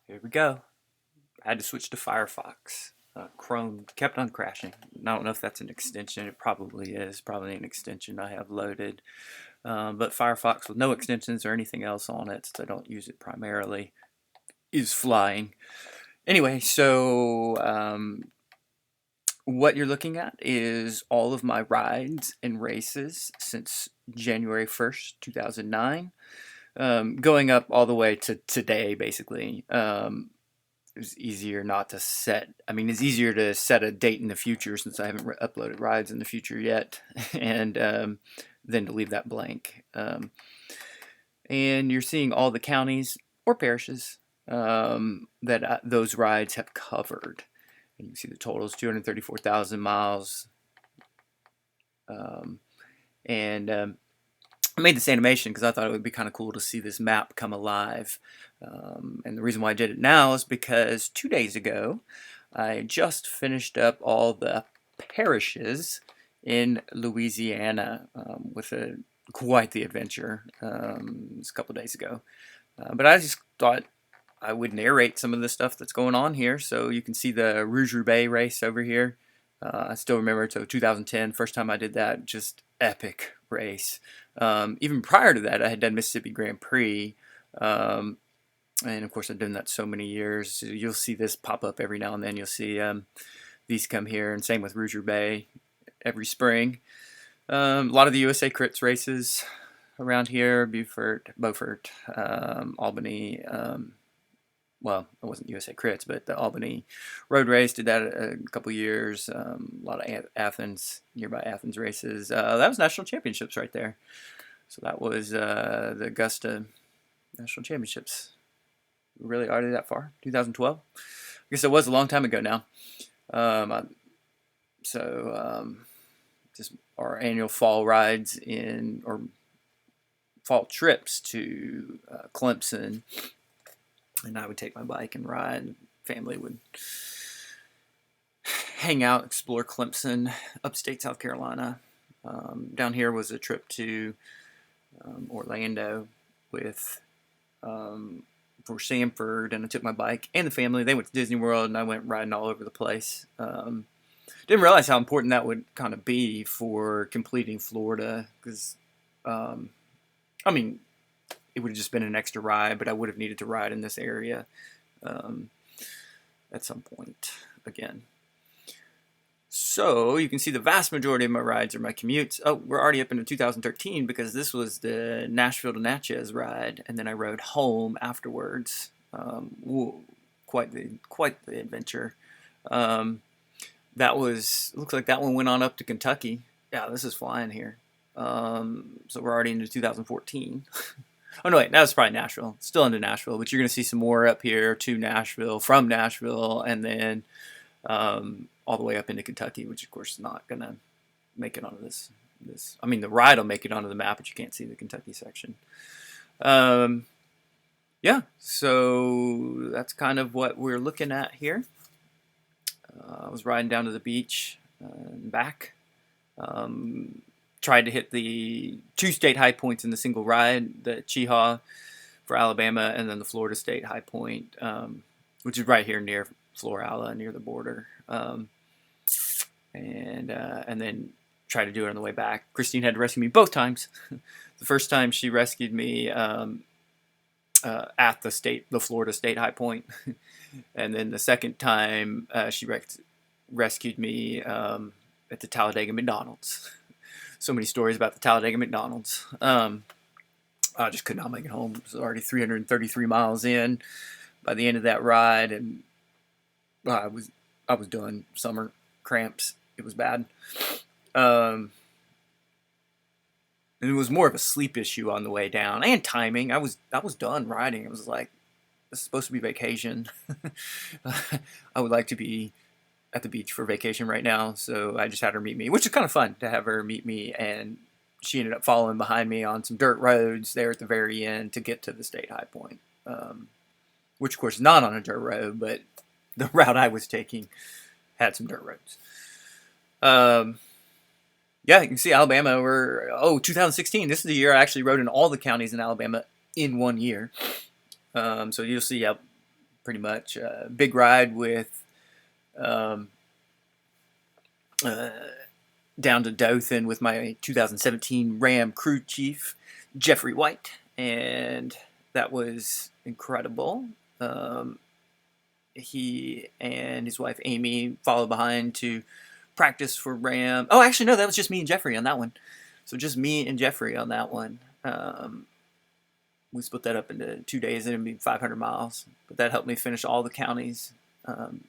Here we go. I had to switch to Firefox. Chrome kept on crashing. I don't know if that's an extension. It probably is. Probably an extension I have loaded. But Firefox with no extensions or anything else on it, since I don't use it primarily, is flying. Anyway, so what you're looking at is all of my rides and races since January 1st, 2009, going up all the way to today, basically. It was easier not to set. I mean, it's easier to set a date in the future since I haven't uploaded rides in the future yet, and than to leave that blank. And you're seeing all the counties or parishes that those rides have covered. And you can see the total is 234,000 miles. And I made this animation because I thought it would be kind of cool to see this map come alive. And the reason why I did it now is because 2 days ago, I just finished up all the parishes in Louisiana with quite the adventure. It's a couple days ago. But I just thought I would narrate some of the stuff that's going on here, so you can see the Rouge-Roubaix race over here. I still remember, so 2010, first time I did that, just epic race. Even prior to that, I had done Mississippi Grand Prix, and of course I've done that so many years. So you'll see this pop up every now and then. You'll see these come here, and same with Rouge-Roubaix every spring. A lot of the USA Crits races around here, Beaufort, Albany. Well, it wasn't USA Crits, but the Albany road race, did that a couple years. A lot of Athens, nearby Athens races. That was national championships right there. So that was the Augusta National Championships. Really already that far? 2012? I guess it was a long time ago now. Just our annual fall rides or fall trips to Clemson. And I would take my bike and ride. Family would hang out, explore Clemson, upstate South Carolina. Down here was a trip to Orlando with for Sanford, and I took my bike and the family. They went to Disney World, and I went riding all over the place. Didn't realize how important that would kind of be for completing Florida, because I mean, it would have just been an extra ride, but I would have needed to ride in this area at some point again. So you can see the vast majority of my rides are my commutes. Oh, we're already up into 2013 because this was the Nashville to Natchez ride, and then I rode home afterwards. Quite the adventure. Looks like that one went on up to Kentucky. Yeah, this is flying here. So we're already into 2014. Oh, no, wait, that was probably Nashville. Still into Nashville, but you're going to see some more up here to Nashville, from Nashville, and then all the way up into Kentucky, which, of course, is not going to make it onto this. I mean, the ride will make it onto the map, but you can't see the Kentucky section. Yeah, so that's kind of what we're looking at here. I was riding down to the beach and back. Tried to hit the 2 state high points in the single ride, the Chehaw for Alabama, and then the Florida State high point, which is right here near Florala, near the border. And then tried to do it on the way back. Christine had to rescue me both times. The first time she rescued me at the Florida State high point, and then the second time she rescued me at the Talladega McDonald's. So many stories about the Talladega McDonald's. I just could not make it home. It was already 333 miles in by the end of that ride, and I was done. Summer cramps. It was bad. And it was more of a sleep issue on the way down, and timing. I was done riding. It was like, this is supposed to be vacation. I would like to be at the beach for vacation right now, so I just had her meet me, which is kind of fun to have her meet me, and she ended up following behind me on some dirt roads there at the very end to get to the state high point, which of course is not on a dirt road, but the route I was taking had some dirt roads. Yeah, you can see Alabama, 2016, this is the year I actually rode in all the counties in Alabama in 1 year. So you'll see pretty much. Big ride with um, down to Dothan with my 2017 Ram crew chief, Jeffrey White, and that was incredible. He and his wife Amy followed behind to practice for Ram. Oh, actually, no, that was just me and Jeffrey on that one. So just me and Jeffrey on that one. We split that up into 2 days, and it'd be 500 miles. But that helped me finish all the counties. That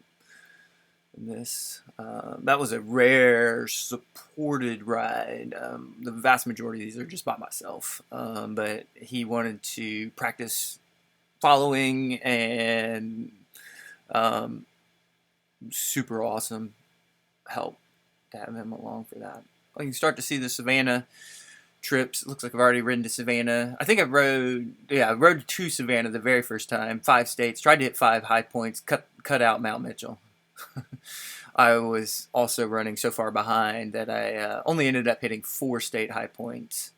was a rare supported ride. The vast majority of these are just by myself. But he wanted to practice following, and super awesome help to have him along for that. Well, you can start to see the Savannah trips. It looks like I've already ridden to Savannah. I think I rode to Savannah the very first time. 5 states. Tried to hit 5 high points. Cut out Mount Mitchell. I was also running so far behind that I only ended up hitting 4 state high points.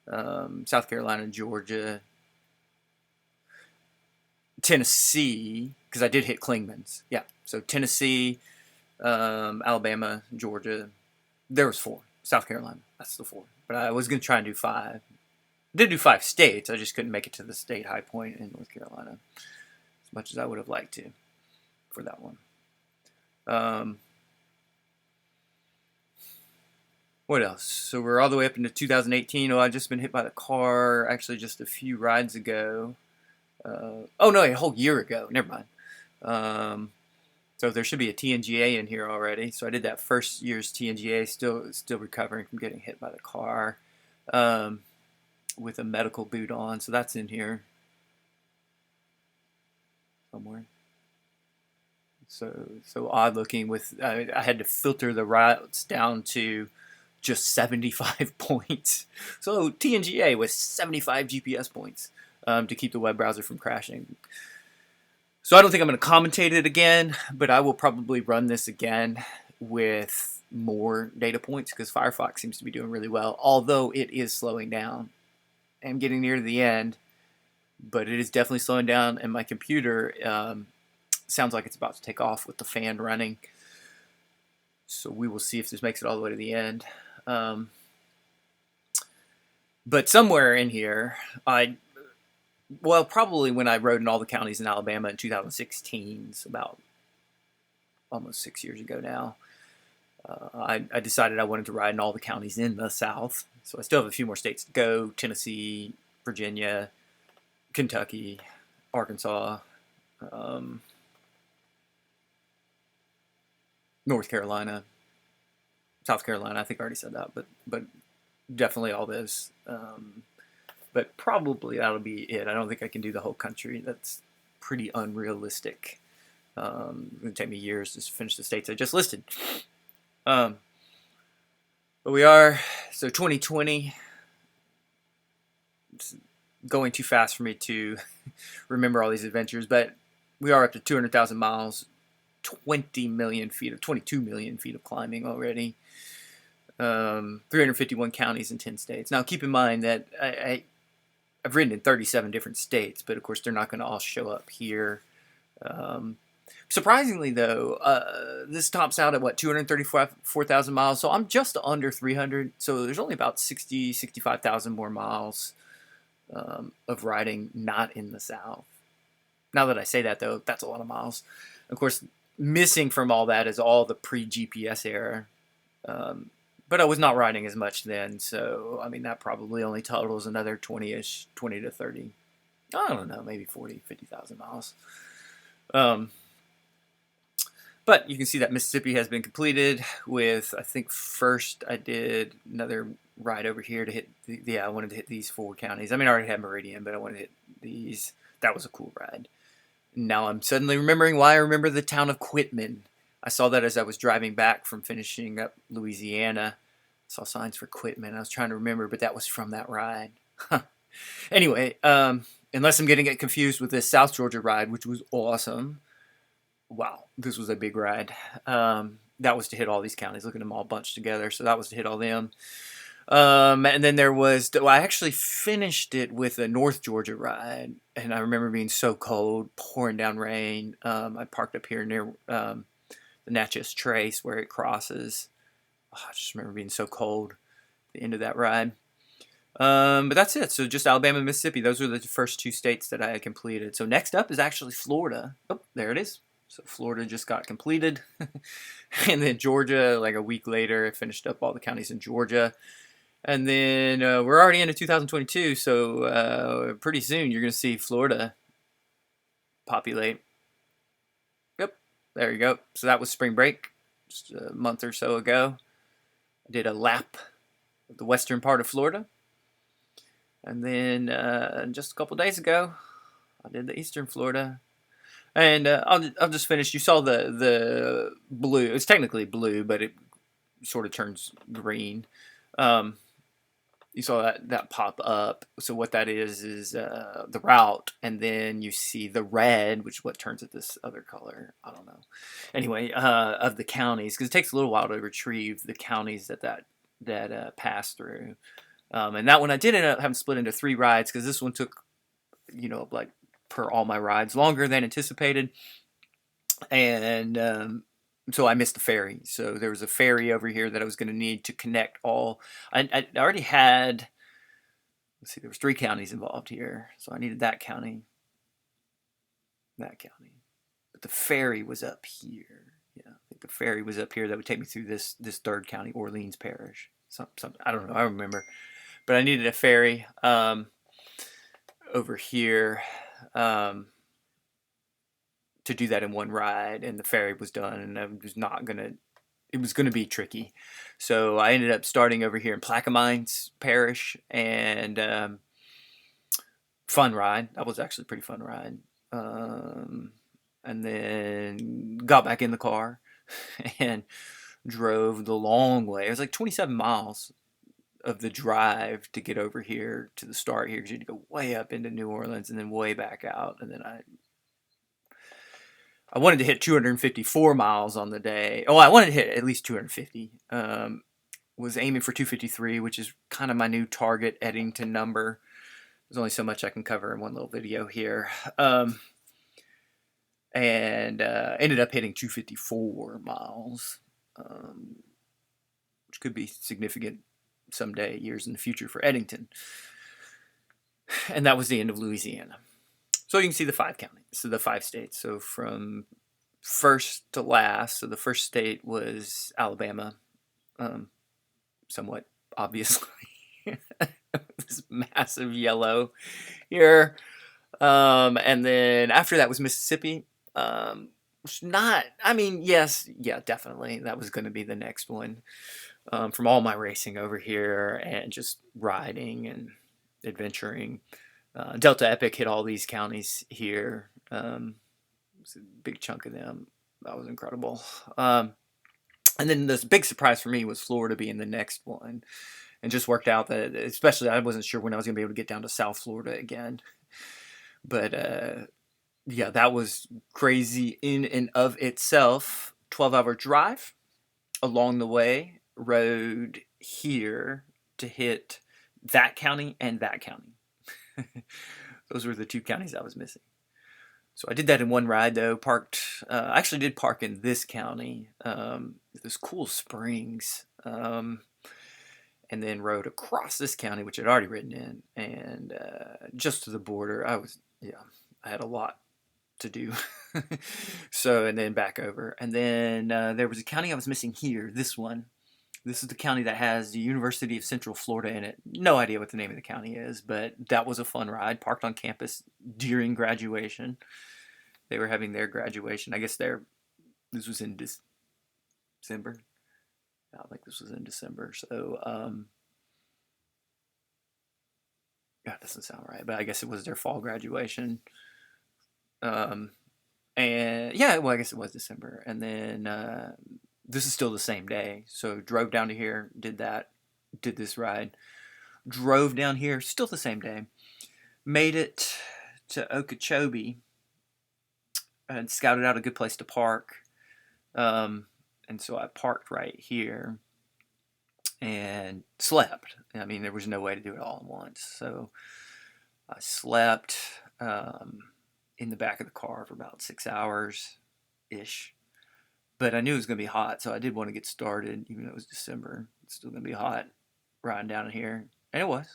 South Carolina, Georgia, Tennessee, because I did hit Klingman's. Yeah, so Tennessee, Alabama, Georgia. There was 4. South Carolina, that's the 4. But I was going to try and do 5. I did do 5 states. I just couldn't make it to the state high point in North Carolina as much as I would have liked to for that one. What else? So we're all the way up into 2018. Oh, I've just been hit by the car actually just a few rides ago. Oh no, a whole year ago. Never mind. So there should be a TNGA in here already. So I did that first year's TNGA, still recovering from getting hit by the car, with a medical boot on. So that's in here somewhere. So odd looking. With I had to filter the routes down to just 75 points. So TNGA with 75 GPS points to keep the web browser from crashing. So I don't think I'm going to commentate it again, but I will probably run this again with more data points because Firefox seems to be doing really well, although it is slowing down. I'm getting near the end, but it is definitely slowing down, and my computer sounds like it's about to take off with the fan running. So we will see if this makes it all the way to the end. But somewhere in here, probably when I rode in all the counties in Alabama in 2016, so about almost 6 years ago now, I decided I wanted to ride in all the counties in the South. So I still have a few more states to go: Tennessee, Virginia, Kentucky, Arkansas, North Carolina, South Carolina. I think I already said that, but definitely all those. But probably that'll be it. I don't think I can do the whole country. That's pretty unrealistic. It's going to take me years to finish the states I just listed. But we are, so 2020, it's going too fast for me to remember all these adventures, but we are up to 200,000 miles, 22 million feet of climbing already, 351 counties in 10 states. Now keep in mind that I've ridden in 37 different states, but of course they're not going to all show up here. Surprisingly, though, this tops out at 234,000 miles, so I'm just under 300. So there's only about 65,000 more miles of riding not in the South. Now that I say that, though, that's a lot of miles. Of course, missing from all that is all the pre-GPS era. But I was not riding as much then, so, I mean, that probably only totals another 20-ish, 20 to 30. I don't know, maybe 40, 50,000 miles. But you can see that Mississippi has been completed with, I think, first I did another ride over here to hit, I wanted to hit these 4 counties. I mean, I already had Meridian, but I wanted to hit these. That was a cool ride. Now I'm suddenly remembering why I remember the town of Quitman. I saw that as I was driving back from finishing up Louisiana. I saw signs for Quitman. I was trying to remember, but that was from that ride. Anyway, unless I'm getting it confused with this South Georgia ride, which was awesome. Wow, this was a big ride. That was to hit all these counties. Look at them all bunched together. So that was to hit all them. And then there was, well, I actually finished it with a North Georgia ride, and I remember being so cold, pouring down rain. I parked up here near the Natchez Trace where it crosses. Oh, I just remember being so cold at the end of that ride. But that's it. So just Alabama and Mississippi. Those were the first two states that I had completed. So next up is actually Florida. Oh, there it is. So Florida just got completed. And then Georgia, like a week later, I finished up all the counties in Georgia. And then we're already into 2022, so pretty soon you're going to see Florida populate. Yep, there you go. So that was spring break, just a month or so ago. I did a lap of the western part of Florida. And then just a couple days ago, I did the eastern Florida. And I'll just finish. You saw the blue. It's technically blue, but it sort of turns green. Um, you saw that pop up. So what that is the route, and then you see the red, which is what turns it this other color. I don't know. Anyway, of the counties, because it takes a little while to retrieve the counties that pass through. And that one I did end up having split into 3 rides because this one took, like per all my rides, longer than anticipated. And so I missed the ferry. So there was a ferry over here that I was going to need to connect all. I already had, let's see, there was 3 counties involved here. So I needed that county. But the ferry was up here. Yeah, I think the ferry was up here that would take me through this 3rd county, Orleans Parish. Something, I don't know. I remember. But I needed a ferry over here to do that in one ride, and the ferry was done, and I was not gonna. It was gonna be tricky, so I ended up starting over here in Plaquemines Parish, and fun ride. That was actually a pretty fun ride. And then got back in the car and drove the long way. It was like 27 miles of the drive to get over here to the start here, because you had to go way up into New Orleans and then way back out. And then I wanted to hit 254 miles on the day. Oh, I wanted to hit at least 250. Was aiming for 253, which is kind of my new target Eddington number. There's only so much I can cover in one little video here. And ended up hitting 254 miles, which could be significant someday, years in the future, for Eddington. And that was the end of Louisiana. So you can see the 5 counties, so the 5 states. So from first to last, so the first state was Alabama, somewhat obviously. This massive yellow here. And then after that was Mississippi. Not, I mean, yes, yeah, definitely. That was going to be the next one. From all my racing over here and just riding and adventuring. Delta Epic hit all these counties here. It's a big chunk of them. That was incredible. And then the big surprise for me was Florida being the next one. And just worked out that, especially, I wasn't sure when I was going to be able to get down to South Florida again. But yeah, that was crazy in and of itself. 12-hour drive along the way. Rode here to hit that county and that county. Those were the 2 counties I was missing. So I did that in one ride, though. I actually did park in this county, this cool springs, and then rode across this county, which I'd already ridden in, and just to the border. I had a lot to do. So, and then back over. And then there was a county I was missing here, this one. This is the county that has the University of Central Florida in it. No idea what the name of the county is, but that was a fun ride. Parked on campus during graduation. They were having their graduation. I guess this was in December. I think this was in December. So, that doesn't sound right, but I guess it was their fall graduation. And yeah, well, I guess it was December. And then this is still the same day. So drove down to here, did this ride. Drove down here, still the same day. Made it to Okeechobee and scouted out a good place to park. And so I parked right here. and slept. I mean, there was no way to do it all at once. So I slept in the back of the car for about 6 hours ish. But I knew it was going to be hot, so I did want to get started, even though it was December. It's still going to be hot riding down in here. And it was.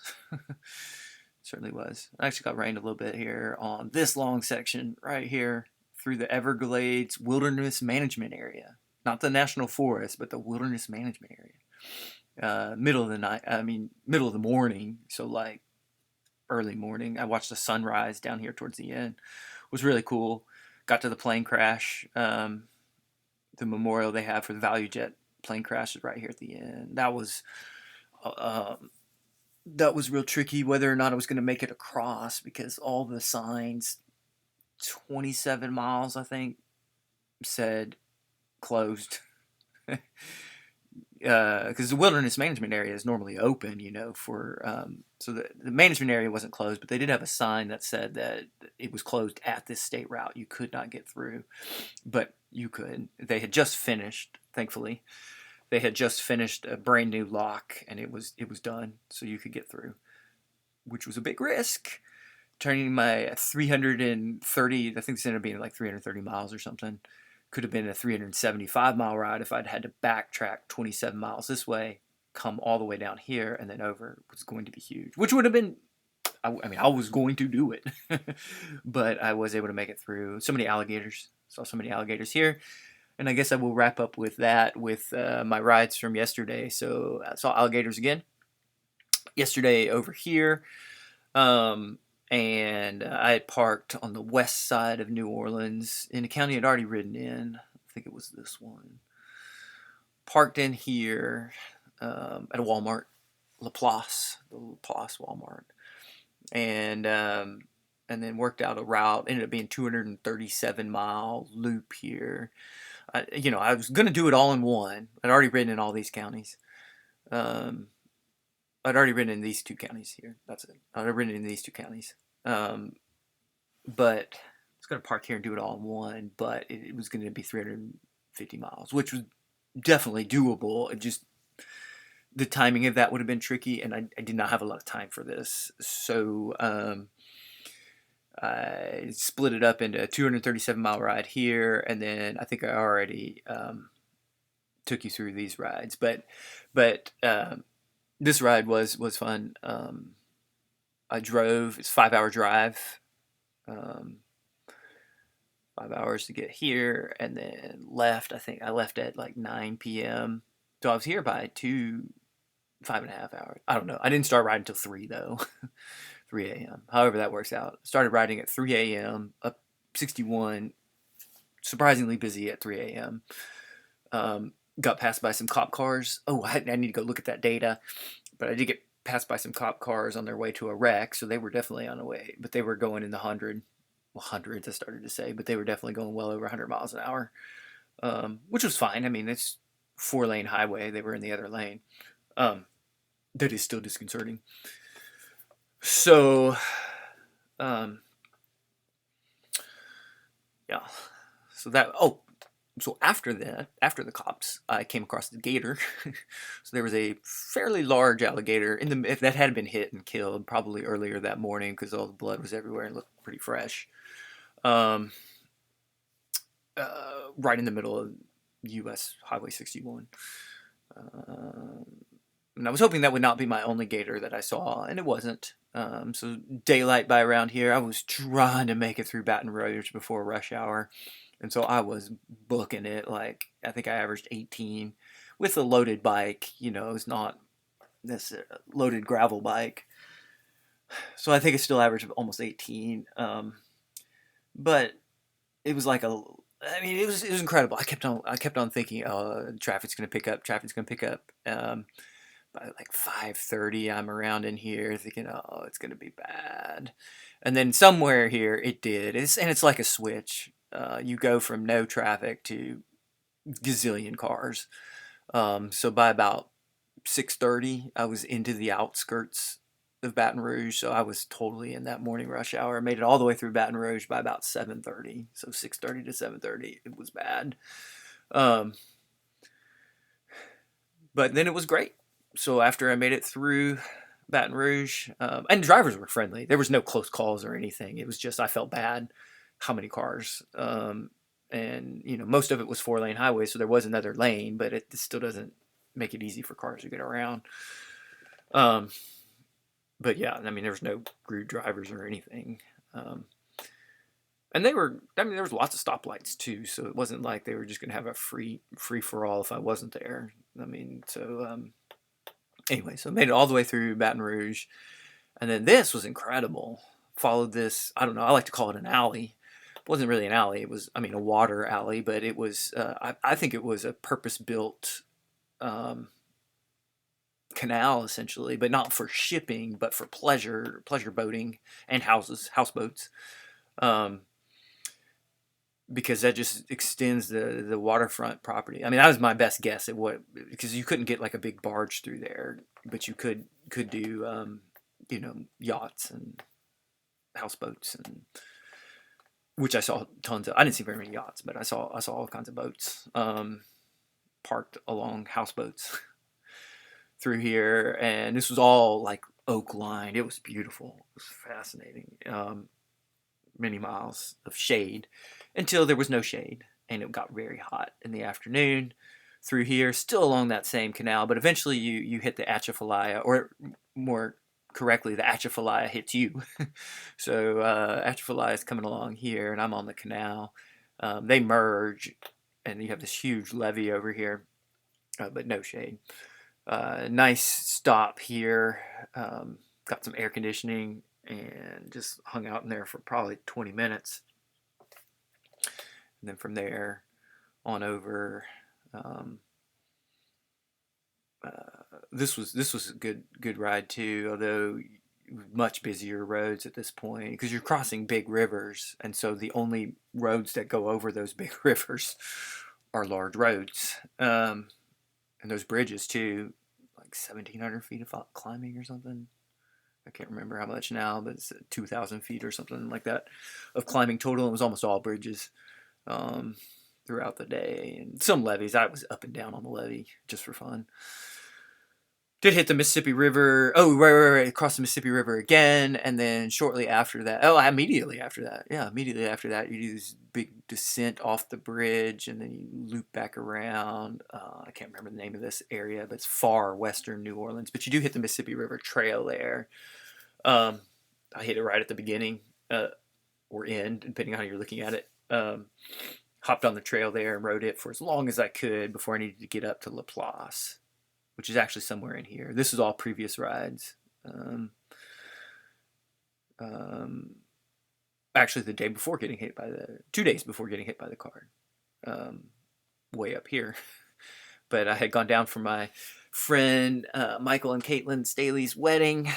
Certainly was. I actually got rained a little bit here on this long section right here through the Everglades Wilderness Management Area. Not the National Forest, but the Wilderness Management Area. Middle of the night, middle of the morning, so like early morning. I watched the sunrise down here towards the end. It was really cool. Got to the plane crash. The memorial they have for the Value Jet plane crash is right here at the end. That was real tricky whether or not I was going to make it across because all the signs, 27 miles I think, said closed. Because the wilderness management area is normally open, for so the management area wasn't closed, but they did have a sign that said that it was closed at this state route. You could not get through, but you could. They had just finished, thankfully. They had just finished a brand new lock, and it was done, so you could get through, which was a big risk. Turning my 330, I think this ended up being like 330 miles or something. Could have been a 375-mile ride if I'd had to backtrack 27 miles this way, come all the way down here, and then over. It was going to be huge, which would have been, I was going to do it. But I was able to make it through. So many alligators. Saw so many alligators here. And I guess I will wrap up with that, with my rides from yesterday. So I saw alligators again yesterday over here. And I had parked on the west side of New Orleans in a county I'd already ridden in. I think it was this one. Parked in here at a Walmart, the Laplace Walmart, and then worked out a route. Ended up being 237-mile loop here. I was gonna do it all in one. I'd already ridden in all these counties. I'd already ridden in these two counties here. That's it. I'd already ridden in these two counties. But I was going to park here and do it all in one, but it was going to be 350 miles, which was definitely doable. It just, the timing of that would have been tricky, and I did not have a lot of time for this. So I split it up into a 237-mile ride here, and then I think I already took you through these rides. But this ride was fun. I drove. It's a 5-hour drive. 5 hours to get here, and then left. I think I left at like 9 p.m. So I was here by 5.5 hours. I don't know. I didn't start riding until 3 though. 3 a.m. However that works out. Started riding at 3 a.m. up 61. Surprisingly busy at 3 a.m. Got passed by some cop cars. Oh, I need to go look at that data. But I did get passed by some cop cars on their way to a wreck, so they were definitely on the way. But they were going in the hundreds, I started to say, but they were definitely going well over 100 miles an hour, which was fine. I mean, it's 4-lane highway. They were in the other lane. That is still disconcerting. So, yeah. So that, so after that, after the cops, I came across the gator. So there was a fairly large alligator if that had been hit and killed, probably earlier that morning because all the blood was everywhere and looked pretty fresh. Right in the middle of U.S. Highway 61. And I was hoping that would not be my only gator that I saw, and it wasn't. So daylight by around here, I was trying to make it through Baton Rouge before rush hour. And so I was booking it. Like, I think I averaged 18 with a loaded bike. It's not this loaded gravel bike. So I think it still averaged almost 18. But it was like it was incredible. I kept on thinking, traffic's going to pick up. By like 5:30, I'm around in here thinking, it's going to be bad. And then somewhere here it did. It's like a switch. You go from no traffic to gazillion cars. So by about 6:30, I was into the outskirts of Baton Rouge. So I was totally in that morning rush hour. I made it all the way through Baton Rouge by about 7:30. So 6:30 to 7:30, it was bad. But then it was great. So after I made it through Baton Rouge, and the drivers were friendly. There was no close calls or anything. It was just I felt bad how many cars. And most of it was 4-lane highway, so there was another lane, but it still doesn't make it easy for cars to get around. Um, but yeah, I mean, there was no rude drivers or anything. And there was lots of stoplights too, so it wasn't like they were just going to have a free for all if I wasn't there. I mean, so anyway, so I made it all the way through Baton Rouge, and then this was incredible. Followed this, I don't know, I like to call it an alley. It wasn't really an alley. It was, I mean, a water alley, but it was, I think it was a purpose-built canal essentially, but not for shipping, but for pleasure boating and houseboats. Because that just extends the waterfront property. I mean, that was my best guess at what, because you couldn't get like a big barge through there, but you could do yachts and houseboats, and which I saw tons of. I didn't see very many yachts, but I saw all kinds of boats parked along houseboats through here, and this was all like oak lined. It was beautiful. It was fascinating. Many miles of shade until there was no shade, and it got very hot in the afternoon through here, still along that same canal, but eventually you hit the Atchafalaya, or more correctly, the Atchafalaya hits you. So Atchafalaya is coming along here, and I'm on the canal. They merge, and you have this huge levee over here, but no shade. Nice stop here. Got some air conditioning and just hung out in there for probably 20 minutes. And then from there on over, this was a good ride too, although much busier roads at this point because you're crossing big rivers, and so the only roads that go over those big rivers are large roads, and those bridges too, like 1,700 feet of climbing or something. I can't remember how much now, but it's 2,000 feet or something like that of climbing total. It was almost all bridges throughout the day, and some levees. I was up and down on the levee just for fun. Did hit the Mississippi River. Oh, right. Across the Mississippi River again, and then shortly after that. Oh, immediately after that. Yeah, immediately after that, you do this big descent off the bridge, and then you loop back around. I can't remember the name of this area, but it's far western New Orleans. But you do hit the Mississippi River Trail there. I hit it right at the beginning or end, depending on how you're looking at it. Hopped on the trail there and rode it for as long as I could before I needed to get up to Laplace, which is actually somewhere in here. This is all previous rides. Actually, the day before getting hit by 2 days before getting hit by the car, way up here. But I had gone down for my friend Michael and Caitlin Staley's wedding.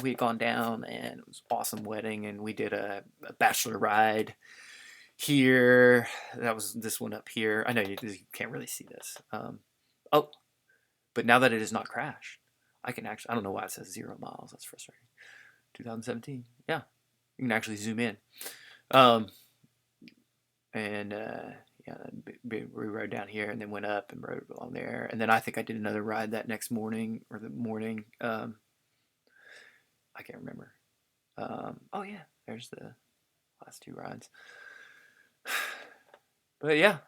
We had gone down, and it was an awesome wedding, and we did a bachelor ride here. That was this one up here. I know you can't really see this. But now that it is not crashed, I can actually, I don't know why it says 0 miles. That's frustrating. 2017. Yeah. You can actually zoom in. We rode down here and then went up and rode along there. And then I think I did another ride that next morning or the morning. I can't remember. Oh yeah, there's the last 2 rides. But yeah,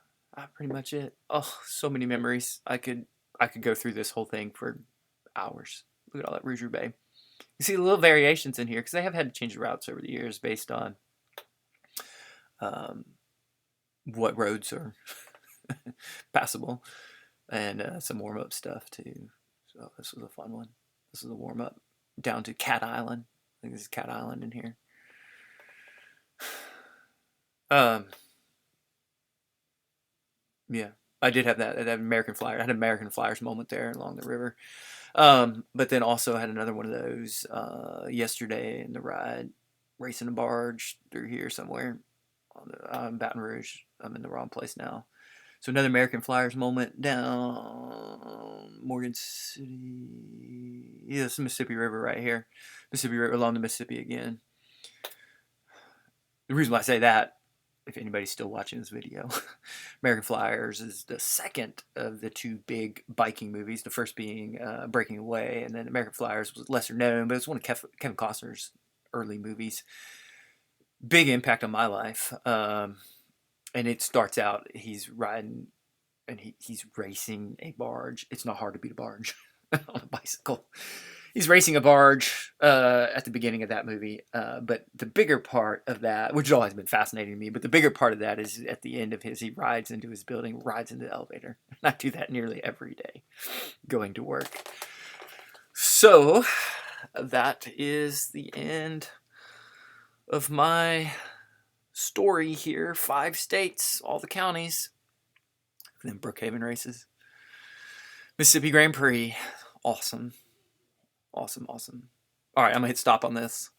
pretty much it. Oh, so many memories. I could go through this whole thing for hours. Look at all that Rouge Bay. You see the little variations in here because they have had to change the routes over the years based on what roads are passable, and some warm-up stuff too. So this was a fun one. This is a warm-up down to Cat Island. I think this is Cat Island in here. Yeah, I did have that American Flyer. I had an American Flyers moment there along the river. But then also had another one of those yesterday in the ride, racing a barge through here somewhere on Baton Rouge. I'm in the wrong place now. So another American Flyers moment down Morgan City. Yeah, it's the Mississippi River right here. Mississippi River along the Mississippi again. The reason why I say that if anybody's still watching this video. American Flyers is the second of the two big biking movies, the first being Breaking Away, and then American Flyers was lesser known, but it's one of Kevin Costner's early movies. Big impact on my life. And it starts out, he's riding, and he's racing a barge. It's not hard to beat a barge on a bicycle. He's racing a barge at the beginning of that movie. But the bigger part of that, which has always been fascinating to me, but the bigger part of that is at the end of he rides into his building, rides into the elevator. And I do that nearly every day going to work. So that is the end of my story here. 5 states, all the counties. And then Brookhaven races. Mississippi Grand Prix. Awesome. Awesome, awesome. All right, I'm going to hit stop on this.